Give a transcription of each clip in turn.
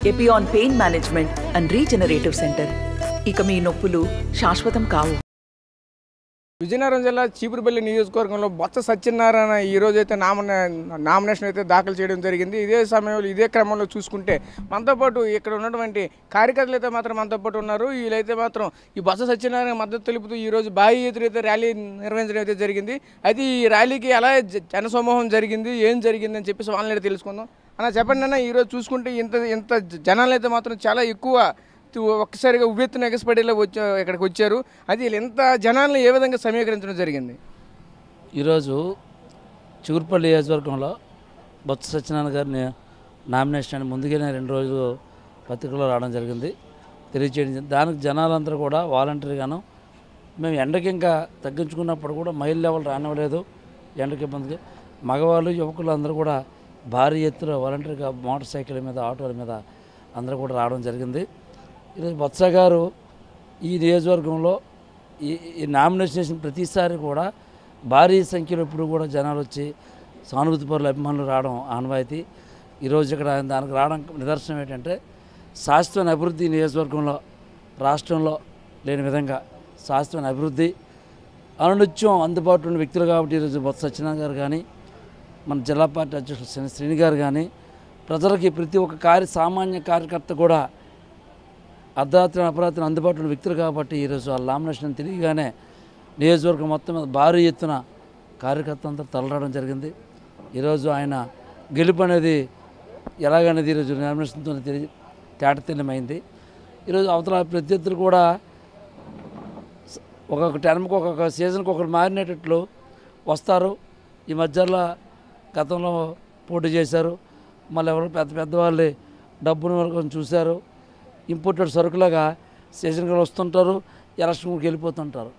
Epione pain management and regenerative centre. ఇక మీ నొప్పులు శాశ్వతం కావు. విజయనగరం జిల్లా చీపురుపల్లి నియోజకవర్గంలో బొత్స సత్యనారాయణ ఈరోజు అయితే నామినేషన్ అయితే దాఖలు చేయడం జరిగింది. ఇదే సమయంలో ఇదే క్రమంలో చూసుకుంటే మనతో పాటు ఇక్కడ ఉన్నటువంటి కార్యకర్తలు అయితే మాత్రం మనతో పాటు ఉన్నారు. వీళ్ళైతే మాత్రం ఈ బొత్స సత్యనారాయణ మద్దతు తెలుపుతూ ఈరోజు భారీ ఎత్తున అయితే ర్యాలీ నిర్వహించడం అయితే జరిగింది. అయితే ఈ ర్యాలీకి ఎలా జనసమూహం జరిగింది, ఏం జరిగింది అని చెప్పేసి వాళ్ళని తెలుసుకుందాం. అన్న చెప్పండి అన్న, ఈరోజు చూసుకుంటే ఇంత జనాలు అయితే మాత్రం చాలా ఎక్కువ ఒక్కసారిగా ఉవ్వెత్తున ఎగసిపడేలా ఇక్కడికి వచ్చారు. అది ఎంత జనాలను ఏ విధంగా సమీకరించడం జరిగింది? ఈరోజు చిగురుపల్లి నియోజకవర్గంలో బొత్స సత్యనారాయణ గారిని నామినేషన్ అని ముందుగానే 2 రోజులు పత్రికలో రావడం జరిగింది, తెలియచేయడం. దానికి జనాలందరూ కూడా వాలంటరీగాను మేము ఎండకి ఇంకా తగ్గించుకున్నప్పుడు కూడా మైల్ లెవెల్ రానివ్వలేదు. ఎండకి ఇబ్బందికి మగవాళ్ళు యువకులు అందరూ కూడా భారీ ఎత్తున వాలంటరీగా మోటార్ సైకిల్ మీద ఆటోల మీద అందరూ కూడా రావడం జరిగింది. ఈరోజు బొత్స గారు ఈ నియోజకవర్గంలో ఈ నామినేషన్ చేసిన ప్రతిసారి కూడా భారీ సంఖ్యలో ఇప్పుడు కూడా జనాలు వచ్చి సానుభూతి పరుల అభిమానులు రావడం ఆనవాయితీ. ఈరోజు ఇక్కడ దానికి రావడం నిదర్శనం ఏంటంటే శాశ్వత అభివృద్ధి నియోజకవర్గంలో రాష్ట్రంలో లేని విధంగా శాశ్వత అభివృద్ధి అనునిత్యం అందుబాటులో ఉన్న వ్యక్తులు కాబట్టి ఈరోజు బొత్స సత్యనారాయణ గారు కానీ మన జిల్లా పార్టీ అధ్యక్షులు శ్రీని గారు కానీ ప్రజలకి ప్రతి ఒక్క సామాన్య కార్యకర్త కూడా అర్ధరాత్రి అపరాత్రి అందుబాటులో ఉన్న వ్యక్తులు కాబట్టి ఈరోజు వాళ్ళ నామినేషన్ తెలియగానే నియోజకవర్గం మొత్తం మీద భారీ ఎత్తున కార్యకర్తలంతా తరలడం జరిగింది. ఈరోజు ఆయన గెలుపు అనేది ఎలాగనేది ఈరోజు నామినేషన్తో తేటతెల్లమైంది. ఈరోజు అవతల ప్రత్యర్థులు కూడా ఒక్కొక్క టర్మ్కి ఒక్కొక్క సీజన్కి ఒకరు మారినట్లు వస్తారు. ఈ మధ్యలో గతంలో పోటీ చేశారు, మళ్ళీ ఎవరు పెద్దవాళ్ళు డబ్బును వరకు చూశారు. ఇంపోర్టెడ్ సరుకులాగా సీజన్కి వస్తుంటారు, ఎలక్షన్కి వెళ్ళిపోతుంటారు.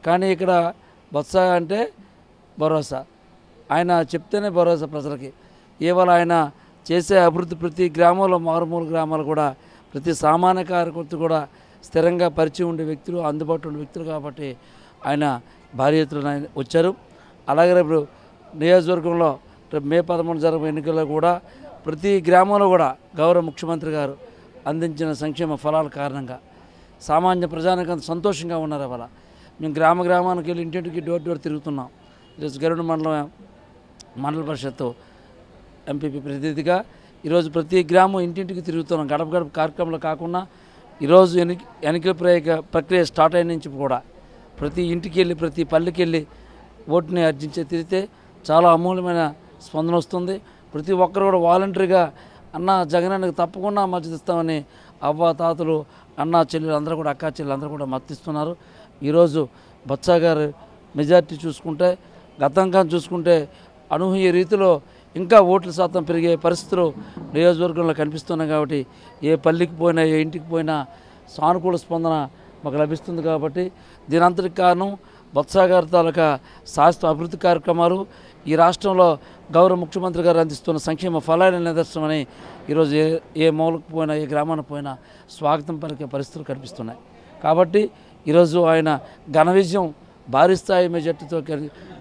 కానీ ఇక్కడ బొత్స అంటే భరోసా, ఆయన చెప్తేనే భరోసా ప్రజలకి. ఇవాళ ఆయన చేసే అభివృద్ధి ప్రతి గ్రామంలో మారుమూల గ్రామాలు కూడా ప్రతి సామాన్య కార్యకర్త కూడా స్థిరంగా పరిచయం ఉండే వ్యక్తులు, అందుబాటులో ఉండే వ్యక్తులు కాబట్టి ఆయన భారీ ఎత్తున వచ్చారు. అలాగే రేపు నియోజకవర్గంలో రేపు మే 13 జరగబోయే ఎన్నికల్లో కూడా ప్రతి గ్రామంలో కూడా గౌరవ ముఖ్యమంత్రి గారు అందించిన సంక్షేమ ఫలాల కారణంగా సామాన్య ప్రజానికి సంతోషంగా ఉన్నారు. అలా మేము గ్రామానికి వెళ్ళి ఇంటింటికి డోర్ తిరుగుతున్నాం. ఈరోజు గరుడ మండల పరిషత్తు ఎంపీపీ ప్రతినిధిగా ఈరోజు ప్రతి గ్రామం ఇంటింటికి తిరుగుతున్నాం. గడప గడప కార్యక్రమంలో కాకుండా ఈరోజు ఎన్నికల ప్రక్రియ స్టార్ట్ అయిన నుంచి కూడా ప్రతి ఇంటికి వెళ్ళి ప్రతి పల్లెకి వెళ్ళి ఓటుని తిరిగితే చాలా అమూల్యమైన స్పందన వస్తుంది. ప్రతి ఒక్కరు కూడా వాలంటరీగా అన్న జగనానికి తప్పకుండా మద్దతు ఇస్తామని అవ్వ తాతలు అన్న చెల్లెలు అందరూ కూడా అక్క చెల్లెలు అందరూ కూడా మద్దతిస్తున్నారు. ఈరోజు బొత్స గారు మెజార్టీ చూసుకుంటే గతంగా చూసుకుంటే అనూహ్య రీతిలో ఇంకా ఓట్ల శాతం పెరిగే పరిస్థితులు నియోజకవర్గంలో కనిపిస్తున్నాయి. కాబట్టి ఏ పల్లికి పోయినా ఏ ఇంటికి పోయినా సానుకూల స్పందన మాకు లభిస్తుంది. కాబట్టి దీని అంతటికి కారణం బొత్స గారి తాలూకా శాశ్వత అభివృద్ధి కార్యక్రమాలు, ఈ రాష్ట్రంలో గౌరవ ముఖ్యమంత్రి గారు అందిస్తున్న సంక్షేమ ఫలాల నిదర్శనమని ఈరోజు ఏ మూలకు పోయినా ఏ గ్రామానికి పోయినా స్వాగతం పలికే పరిస్థితులు కనిపిస్తున్నాయి. కాబట్టి ఈరోజు ఆయన ఘన విజయం భారీ స్థాయి మెజార్టీతో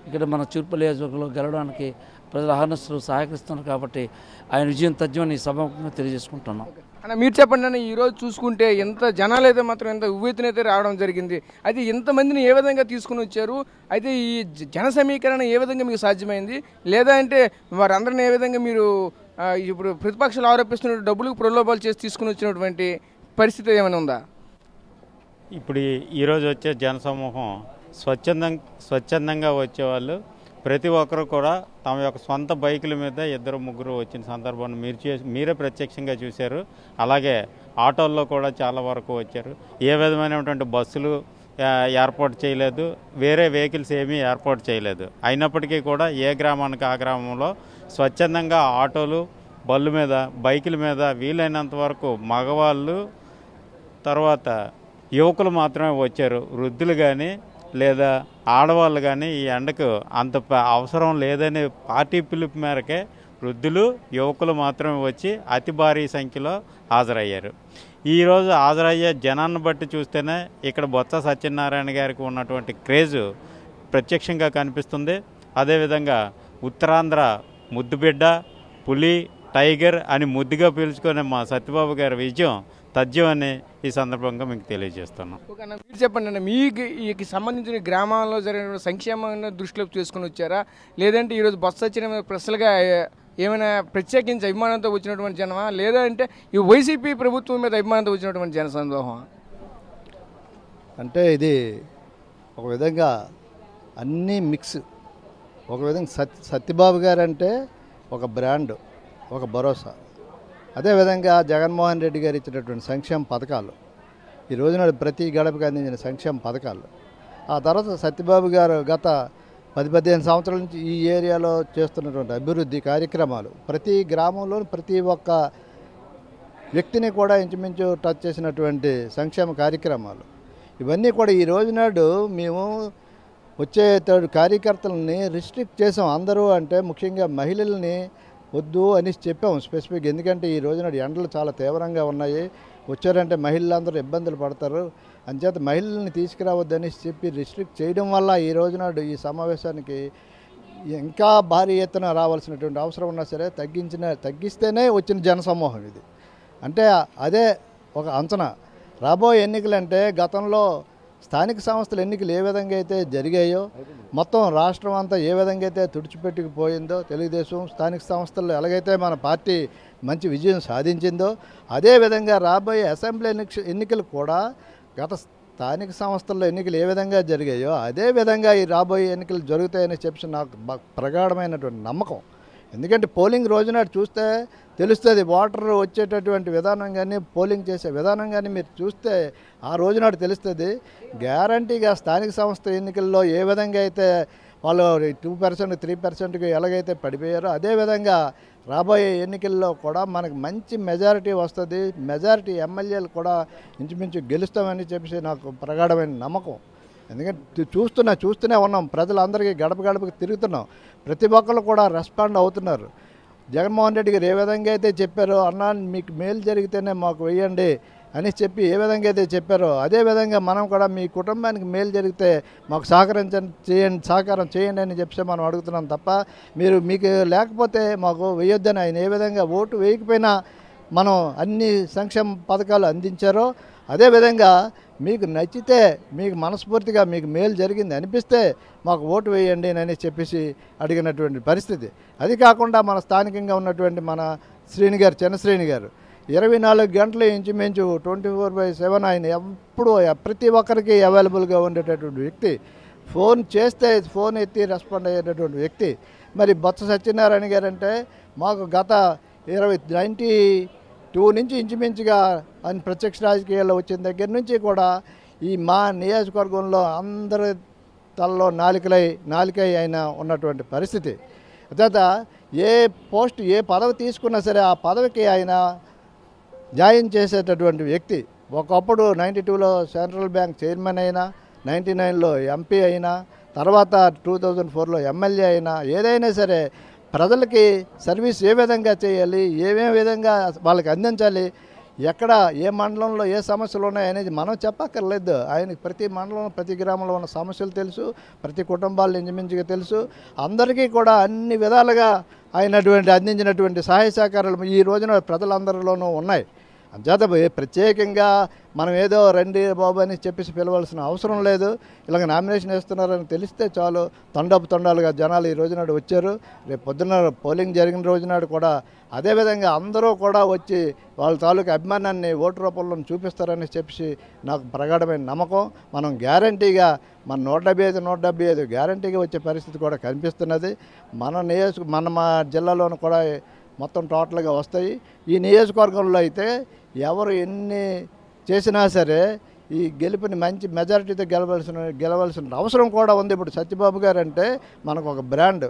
ఇక్కడ మన చిగురుపల్లి నియోజకవర్గంలో గెలవడానికి ప్రజల అహర్నిశలు సహకరిస్తున్నారు. కాబట్టి ఆయన విజయం తథ్యమని సభాముఖంగా తెలియజేసుకుంటున్నాం. అన్న మీరు చెప్పండి అన్న, ఈరోజు చూసుకుంటే ఎంత జనాలు అయితే మాత్రం ఎంత ఉవ్వెత్తునైతే రావడం జరిగింది, అయితే ఎంతమందిని ఏ విధంగా తీసుకుని వచ్చారు, అయితే ఈ జన సమీకరణ ఏ విధంగా మీకు సాధ్యమైంది, లేదా అంటే వారందరిని ఏ విధంగా మీరు ఇప్పుడు ప్రతిపక్షాలు ఆరోపిస్తున్న డబ్బులకు ప్రలోభాలు చేసి తీసుకుని వచ్చినటువంటి పరిస్థితి ఏమైనా ఉందా? ఇప్పుడు ఈరోజు వచ్చే జనసమూహం స్వచ్ఛందంగా వచ్చేవాళ్ళు ప్రతి ఒక్కరు కూడా తమ యొక్క సొంత బైకుల మీద 2-3 వచ్చిన సందర్భాన్ని మీరే ప్రత్యక్షంగా చూశారు. అలాగే ఆటోల్లో కూడా చాలా వరకు వచ్చారు. ఏ విధమైనటువంటి బస్సులు ఏర్పాటు చేయలేదు, వేరే వెహికల్స్ ఏమీ ఏర్పాటు చేయలేదు. అయినప్పటికీ కూడా ఏ గ్రామానికి ఆ గ్రామంలో స్వచ్ఛందంగా ఆటోలు బళ్ళు మీద బైకుల మీద వీలైనంత వరకు మగవాళ్ళు తర్వాత యువకులు మాత్రమే వచ్చారు. వృద్ధులు కానీ లేదా ఆడవాళ్ళు కానీ ఈ ఎండకు అంత అవసరం లేదని పార్టీ పిలుపు మేరకే వృద్ధులు యువకులు మాత్రమే వచ్చి అతి భారీ సంఖ్యలో హాజరయ్యారు. ఈరోజు హాజరయ్యే జనాన్ని బట్టి చూస్తేనే ఇక్కడ బొత్స సత్యనారాయణ గారికి ఉన్నటువంటి క్రేజు ప్రత్యక్షంగా కనిపిస్తుంది. అదేవిధంగా ఉత్తరాంధ్ర ముద్దుబిడ్డ పులి టైగర్ అని ముద్దుగా పిలుచుకునే మా సత్యబాబు గారి విజయం తథ్యం అని ఈ సందర్భంగా మీకు తెలియజేస్తున్నాం. ఓకే అన్న, మీరు చెప్పండి అన్న, మీకు ఈ సంబంధించిన గ్రామాల్లో జరిగిన సంక్షేమాన్ని దృష్టిలో చేసుకుని వచ్చారా, లేదంటే ఈరోజు బస్సు వచ్చిన ప్రశ్నలుగా ఏమైనా ప్రత్యేకించి అభిమానంతో వచ్చినటువంటి జనమా, లేదా అంటే ఈ వైసీపీ ప్రభుత్వం మీద అభిమానంతో వచ్చినటువంటి జన సందోహం? అంటే ఇది ఒక విధంగా అన్నీ మిక్స్. ఒక విధంగా సత్యబాబు గారు అంటే ఒక బ్రాండ్, ఒక భరోసా. అదేవిధంగా జగన్మోహన్ రెడ్డి గారు ఇచ్చినటువంటి సంక్షేమ పథకాలు, ఈ రోజున ప్రతి గడపకి అందించిన సంక్షేమ పథకాలు, ఆ తర్వాత సత్యబాబు గారు గత 10-15 సంవత్సరాల నుంచి ఈ ఏరియాలో చేస్తున్నటువంటి అభివృద్ధి కార్యక్రమాలు, ప్రతి గ్రామంలో ప్రతి ఒక్క వ్యక్తిని కూడా ఇంచుమించు టచ్ చేసినటువంటి సంక్షేమ కార్యక్రమాలు, ఇవన్నీ కూడా ఈ రోజునాడు మేము వచ్చే కార్యకర్తలని రిస్ట్రిక్ట్ చేసాం. అందరూ అంటే ముఖ్యంగా మహిళల్ని వద్దు అని చెప్పాం స్పెసిఫిక్. ఎందుకంటే ఈ రోజున ఎండలు చాలా తీవ్రంగా ఉన్నాయి, వచ్చారంటే మహిళలందరూ ఇబ్బందులు పడతారు, అంచేత మహిళల్ని తీసుకురావద్దని చెప్పి రిస్ట్రిక్ట్ చేయడం వల్ల ఈ రోజునాడు ఈ సమావేశానికి ఇంకా భారీ ఎత్తున రావాల్సినటువంటి అవసరం ఉన్నా సరే తగ్గిస్తేనే వచ్చిన జనసమూహం ఇది. అంటే అదే ఒక అంచనా. రాబోయే ఎన్నికలంటే గతంలో స్థానిక సంస్థల ఎన్నికలు ఏ విధంగా అయితే జరిగాయో, మొత్తం రాష్ట్రం అంతా ఏ విధంగా అయితే తుడిచిపెట్టుకుపోయిందో, తెలుగుదేశం స్థానిక సంస్థల్లో ఎలాగైతే మన పార్టీ మంచి విజయం సాధించిందో, అదేవిధంగా రాబోయే అసెంబ్లీ ఎన్నికలు కూడా గత స్థానిక సంస్థల్లో ఎన్నికలు ఏ విధంగా జరిగాయో అదేవిధంగా ఈ రాబోయే ఎన్నికలు జరుగుతాయని చెప్పి నాకు ప్రగాఢమైనటువంటి నమ్మకం. ఎందుకంటే పోలింగ్ రోజునాడు చూస్తే తెలుస్తుంది, ఓటర్ వచ్చేటటువంటి విధానం కానీ పోలింగ్ చేసే విధానం కానీ మీరు చూస్తే ఆ రోజునాడు తెలుస్తుంది. గ్యారంటీగా స్థానిక సంస్థ ఎన్నికల్లో ఏ విధంగా అయితే వాళ్ళు 2%, 3%కి ఎలాగైతే పడిపోయారో అదేవిధంగా రాబోయే ఎన్నికల్లో కూడా మనకు మంచి మెజారిటీ వస్తుంది. మెజారిటీ ఎమ్మెల్యేలు కూడా ఇంచుమించు గెలుస్తామని చెప్పేసి నాకు ప్రగాఢమైన నమ్మకం. ఎందుకంటే చూస్తూనే ఉన్నాం, ప్రజలందరికీ గడప గడపకి తిరుగుతున్నాం, ప్రతి ఒక్కరు కూడా రెస్పాండ్ అవుతున్నారు. జగన్మోహన్ రెడ్డి గారు ఏ విధంగా అయితే చెప్పారో, అన్నా మీకు మేలు జరిగితేనే మాకు వేయండి అని చెప్పి ఏ విధంగా అయితే చెప్పారో అదేవిధంగా మనం కూడా మీ కుటుంబానికి మేలు జరిగితే మాకు సహకారం చేయండి అని చెప్పి మనం అడుగుతున్నాం తప్ప మీకు లేకపోతే మాకు వేయొద్దని ఆయన ఏ విధంగా ఓటు వేయకపోయినా మనం అన్ని సంక్షేమ పథకాలు అందించారో అదేవిధంగా మీకు నచ్చితే, మీకు మనస్ఫూర్తిగా మీకు మేలు జరిగింది అనిపిస్తే మాకు ఓటు వేయండి అని చెప్పేసి అడిగినటువంటి పరిస్థితి. అది కాకుండా మన స్థానికంగా ఉన్నటువంటి మన చిన్నశ్రేణి గారు 24 గంటలు ఇంచుమించు 24/7 ఆయన ఎప్పుడూ ప్రతి ఒక్కరికి అవైలబుల్గా ఉండేటటువంటి వ్యక్తి, ఫోన్ చేస్తే ఫోన్ ఎత్తి రెస్పాండ్ అయ్యేటటువంటి వ్యక్తి. మరి బొత్స సత్యనారాయణ గారు అంటే మాకు గత 92 నుంచి ఇంచుమించుగా ఆయన ప్రత్యక్ష రాజకీయాల్లో వచ్చిన దగ్గర నుంచి కూడా ఈ మా నియోజకవర్గంలో అందరి తలలో నాలుకై ఆయన ఉన్నటువంటి పరిస్థితి. తర్వాత ఏ పోస్ట్ ఏ పదవి తీసుకున్నా సరే ఆ పదవికి ఆయన జాయిన్ చేసేటటువంటి వ్యక్తి. ఒకప్పుడు 92లో సెంట్రల్ బ్యాంక్ చైర్మన్ అయినా, 99లో ఎంపీ అయినా, తర్వాత 2004లో ఎమ్మెల్యే అయినా, ఏదైనా సరే ప్రజలకి సర్వీస్ ఏ విధంగా చేయాలి, ఏమేమి విధంగా వాళ్ళకి అందించాలి, ఎక్కడ ఏ మండలంలో ఏ సమస్యలు ఉన్నాయనేది మనం చెప్పక్కర్లేదు. ఆయనకి ప్రతి మండలంలో ప్రతి గ్రామంలో ఉన్న సమస్యలు తెలుసు, ప్రతి కుటుంబాలు ఇంచుమించుగా తెలుసు. అందరికీ కూడా అన్ని విధాలుగా అందించినటువంటి సహాయ సహకారాలు ఈ రోజున ప్రజలందరిలోనూ ఉన్నాయి. అంచేత ప్రత్యేకంగా మనం ఏదో రండి బాబు అని చెప్పేసి పిలవాల్సిన అవసరం లేదు. ఇలాగ నామినేషన్ వేస్తున్నారని తెలిస్తే చాలు తండాలుగా జనాలు ఈ రోజునాడు వచ్చారు. రేపు పొద్దున్న పోలింగ్ జరిగిన రోజునాడు కూడా అదేవిధంగా అందరూ కూడా వచ్చి వాళ్ళ తాలూకు అభిమానాన్ని ఓటు రూపంలో చూపిస్తారని చెప్పి నాకు ప్రగాఢమైన నమ్మకం. మనం గ్యారంటీగా మన 175 గ్యారంటీగా వచ్చే పరిస్థితి కూడా కనిపిస్తున్నది. మా జిల్లాలోనూ కూడా మొత్తం టోటల్గా వస్తాయి. ఈ నియోజకవర్గంలో అయితే ఎవరు ఎన్ని చేసినా సరే ఈ గెలుపుని మంచి మెజారిటీతో గెలవాల్సిన అవసరం కూడా ఉంది. ఇప్పుడు సత్యబాబు గారు అంటే మనకు ఒక బ్రాండ్,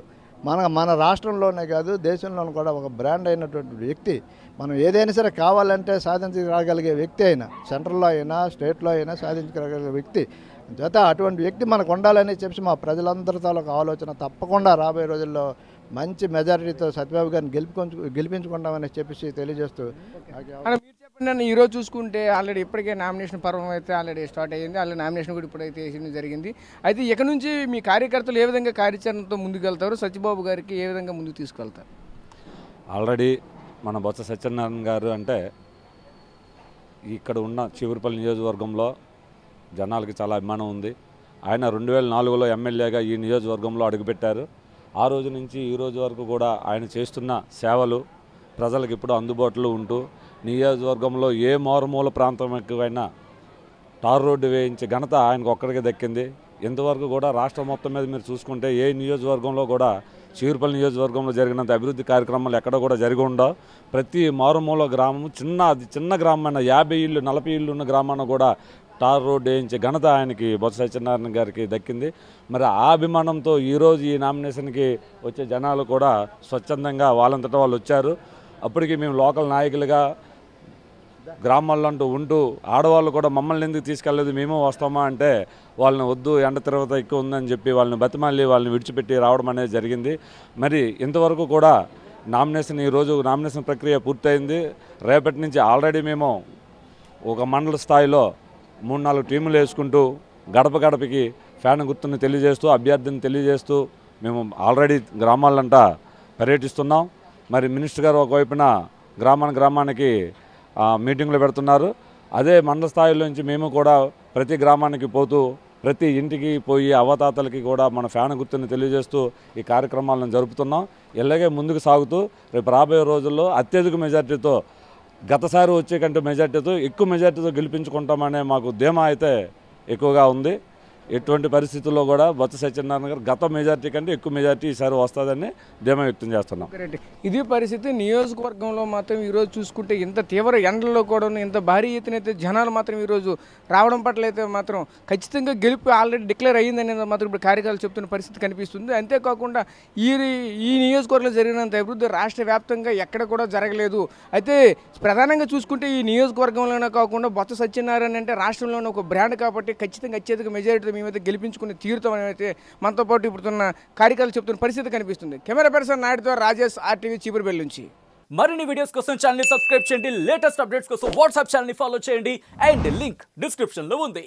మన రాష్ట్రంలోనే కాదు దేశంలోనూ కూడా ఒక బ్రాండ్ అయినటువంటి వ్యక్తి. మనం ఏదైనా సరే కావాలంటే సాధించగలిగే వ్యక్తి అయినా, సెంట్రల్లో అయినా స్టేట్లో అయినా సాధించగలిగే వ్యక్తి. చేత అటువంటి వ్యక్తి మనకు ఉండాలని చెప్పి మా ప్రజలందరితో ఒక ఆలోచన తప్పకుండా రాబోయే రోజుల్లో మంచి మెజారిటీతో సత్యబాబు గారిని గెలిపించుకుంటామని చెప్పేసి తెలియజేస్తూ మీరు చెప్పండి. ఈరోజు చూసుకుంటే ఆల్రెడీ ఇప్పటికే నామినేషన్ పర్వం అయితే ఆల్రెడీ స్టార్ట్ అయ్యింది. ఆల్రెడీ నామినేషన్ కూడా ఇప్పుడైతే వేయడం జరిగింది. అయితే ఇక నుంచి మీ కార్యకర్తలు ఏ విధంగా కార్యాచరణతో ముందుకు వెళ్తారు, సత్యబాబు గారికి ఏ విధంగా ముందుకు తీసుకెళ్తారు? ఆల్రెడీ మన బొత్స సత్యనారాయణ గారు అంటే ఇక్కడ ఉన్న చీపురుపల్లి నియోజకవర్గంలో జనాలకి చాలా అభిమానం ఉంది. ఆయన 2004లో ఎమ్మెల్యేగా ఈ నియోజకవర్గంలో అడుగుపెట్టారు. ఆ రోజు నుంచి ఈ రోజు వరకు కూడా ఆయన చేస్తున్న సేవలు ప్రజలకు ఇప్పుడు అందుబాటులో ఉంటూ నియోజకవర్గంలో ఏ మారుమూల ప్రాంతంకైనా టార్ రోడ్డు వేయించే ఘనత ఆయనకు ఒక్కడికే దక్కింది. ఇంతవరకు కూడా రాష్ట్రం మొత్తం మీద మీరు చూసుకుంటే ఏ నియోజకవర్గంలో కూడా చీపురుపల్లి నియోజకవర్గంలో జరిగినంత అభివృద్ధి కార్యక్రమాలు ఎక్కడ కూడా జరిగి ఉండవు. ప్రతి మారుమూల గ్రామం చిన్న గ్రామమైన 50 ఇళ్ళు 40 ఇళ్ళు ఉన్న గ్రామాన్ని కూడా టార్ రోడ్డు వేయించే ఘనత ఆయనకి బొత్స సత్యనారాయణ గారికి దక్కింది. మరి ఆ అభిమానంతో ఈరోజు ఈ నామినేషన్కి వచ్చే జనాలు కూడా స్వచ్ఛందంగా వాళ్ళంతటా వాళ్ళు వచ్చారు. అప్పటికి మేము లోకల్ నాయకులుగా గ్రామాల్లో ఉంటూ ఆడవాళ్ళు కూడా మమ్మల్ని ఎందుకు తీసుకెళ్ళలేదు, మేము వస్తామా అంటే వాళ్ళని వద్దు, ఎండ తీవ్రత ఎక్కువ ఉందని చెప్పి వాళ్ళని బతిమాలి వాళ్ళని విడిచిపెట్టి రావడం అనేది జరిగింది. మరి ఇంతవరకు కూడా ఈరోజు నామినేషన్ ప్రక్రియ పూర్తయింది. రేపటి నుంచి ఆల్రెడీ మేము ఒక మండల స్థాయిలో 3-4 టీములు వేసుకుంటూ గడప గడపకి ఫ్యాన్ గుర్తుని తెలియజేస్తూ అభ్యర్థిని తెలియజేస్తూ మేము ఆల్రెడీ గ్రామాలంటా పర్యటిస్తున్నాం. మరి మినిస్టర్ గారు ఒకవైపున గ్రామానికి మీటింగ్లు పెడుతున్నారు. అదే మండల స్థాయిలో నుంచి మేము కూడా ప్రతి గ్రామానికి పోతూ ప్రతి ఇంటికి పోయి అవతాతలకి కూడా మన ఫ్యాన్ గుర్తుని తెలియజేస్తూ ఈ కార్యక్రమాలను జరుపుతున్నాం. ఇలాగే ముందుకు సాగుతూ రేపు రాబోయే రోజుల్లో అత్యధిక మెజార్టీతో గతసారి వచ్చే కంటే ఎక్కువ మెజార్టీతో గెలిపించుకుంటామనే మాకు ధీమా అయితే ఎక్కువగా ఉంది. ఎటువంటి పరిస్థితుల్లో కూడా బొత్స సత్యనారాయణ గారు గత మెజార్టీ కంటే ఎక్కువ మెజార్టీ ఈసారి వస్తుందని ధీమా వ్యక్తం చేస్తున్నాం. ఇది పరిస్థితి. నియోజకవర్గంలో మాత్రం ఈరోజు చూసుకుంటే ఇంత తీవ్ర ఎండల్లో కూడా ఇంత భారీ ఎత్తున అయితే జనాలు మాత్రం ఈరోజు రావడం పట్ల అయితే మాత్రం ఖచ్చితంగా గెలుపు ఆల్రెడీ డిక్లేర్ అయ్యిందనేది మాత్రం ఇప్పుడు కార్యక్రమాలు చెప్తున్న పరిస్థితి కనిపిస్తుంది. అంతేకాకుండా ఈ నియోజకవర్గంలో జరిగినంత అభివృద్ధి రాష్ట్ర వ్యాప్తంగా ఎక్కడ కూడా జరగలేదు. అయితే ప్రధానంగా చూసుకుంటే ఈ నియోజకవర్గంలోనే కాకుండా బొత్స సత్యనారాయణ అంటే రాష్ట్రంలోనే ఒక బ్రాండ్ కాబట్టి ఖచ్చితంగా అత్యధిక మెజారిటీ మేమైతే గెలిపించుకుని తీరుతామని అయితే మనతో పాటు ఇప్పుడున్న కార్యక్రమాలు చెప్తున్న పరిస్థితి కనిపిస్తుంది. కెమెరా పర్సన్ నాయుడుతో రాజేష్, RTV చీపురుపల్లి నుంచి. మరిన్ని వీడియోస్ కోసం ఛానల్ ని సబ్స్క్రైబ్ చేయండి. లేటెస్ట్ అప్డేట్స్ కోసం వాట్సాప్ ఛానల్ ని ఫాలో చేయండి. అండ్ లింక్ డిస్క్రిప్షన్ లో ఉంది.